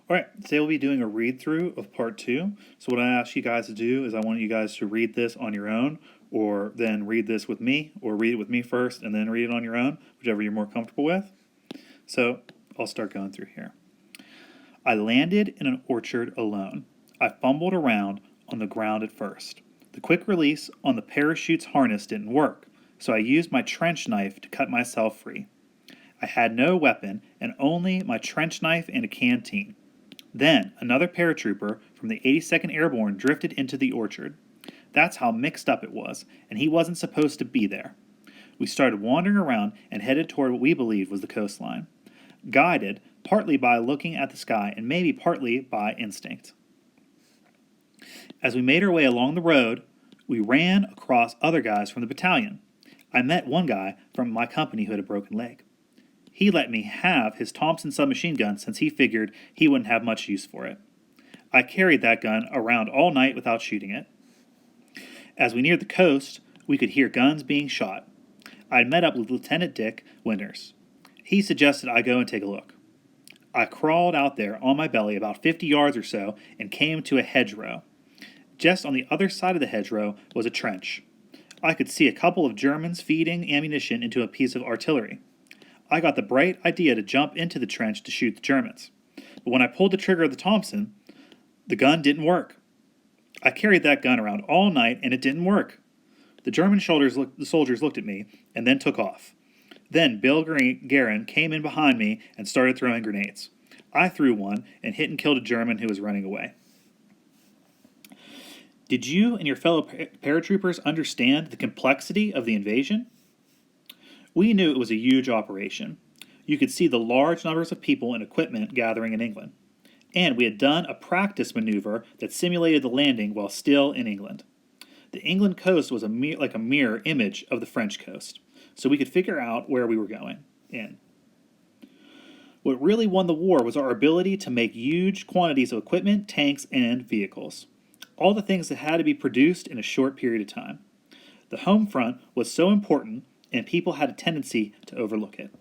All right, today we'll be doing a read through of part two. So, what I ask you guys to do is I want you guys to read this on your own, or then read this with me, or read it with me first and then read it on your own, whichever you're more comfortable with. So, I'll start going through here. I landed in an orchard alone. I fumbled around on the ground at first. The quick release on the parachute's harness didn't work, so I used my trench knife to cut myself free. I had no weapon and only my trench knife and a canteen. Then another paratrooper from the 82nd Airborne drifted into the orchard. That's how mixed up it was, and he wasn't supposed to be there. We started wandering around and headed toward what we believed was the coastline, guided partly by looking at the sky and maybe partly by instinct. As we made our way along the road, we ran across other guys from the battalion. I met one guy from my company who had a broken leg. He let me have his Thompson submachine gun since he figured he wouldn't have much use for it. I carried that gun around all night without shooting it. As we neared the coast, we could hear guns being shot. I'd met up with Lieutenant Dick Winters. He suggested I go and take a look. I crawled out there on my belly about 50 yards or so and came to a hedgerow. Just on the other side of the hedgerow was a trench. I could see a couple of Germans feeding ammunition into a piece of artillery. I got the bright idea to jump into the trench to shoot the Germans. But when I pulled the trigger of the Thompson, the gun didn't work. I carried that gun around all night and it didn't work. The German soldiers looked at me and then took off. Then Bill Guerin came in behind me and started throwing grenades. I threw one and hit and killed a German who was running away. Did you and your fellow paratroopers understand the complexity of the invasion? We knew it was a huge operation. You could see the large numbers of people and equipment gathering in England. And we had done a practice maneuver that simulated the landing while still in England. The England coast was like a mirror image of the French coast, so we could figure out where we were going in. What really won the war was our ability to make huge quantities of equipment, tanks, and vehicles. All the things that had to be produced in a short period of time. The home front was so important and people had a tendency to overlook it.